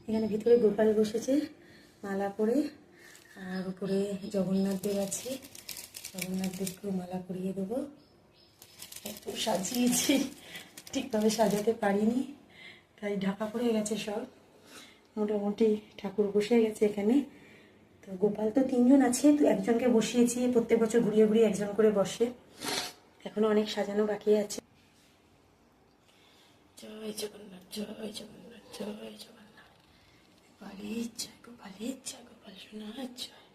এখানে ভিতরে গোপাল বসেছে মালা পরে, আর উপরে জগন্নাথ দেব আছে। জগন্নাথ দেবকেও মালা পরিয়ে দেবো। এত সাজিয়েছি, ঠিকভাবে সাজাতে পারিনি, তাই ঢাকা পড়ে গেছে সব। মোটামুটি ঠাকুর বসে গেছে এখানে। তো গোপাল তো 3 জন আছে, তো একজনকে বসিয়েছি, প্রত্যেক বছর ঘুরিয়ে ঘুরিয়ে একজন করে বসে। এখনো অনেক সাজানো বাকি আছে। জয় জগন্নাথ, জয় জগন্নাথ, জয় জগন্নাথ। গোপালের জয়, গোপালের জয়, গোপাল সোনার জয়।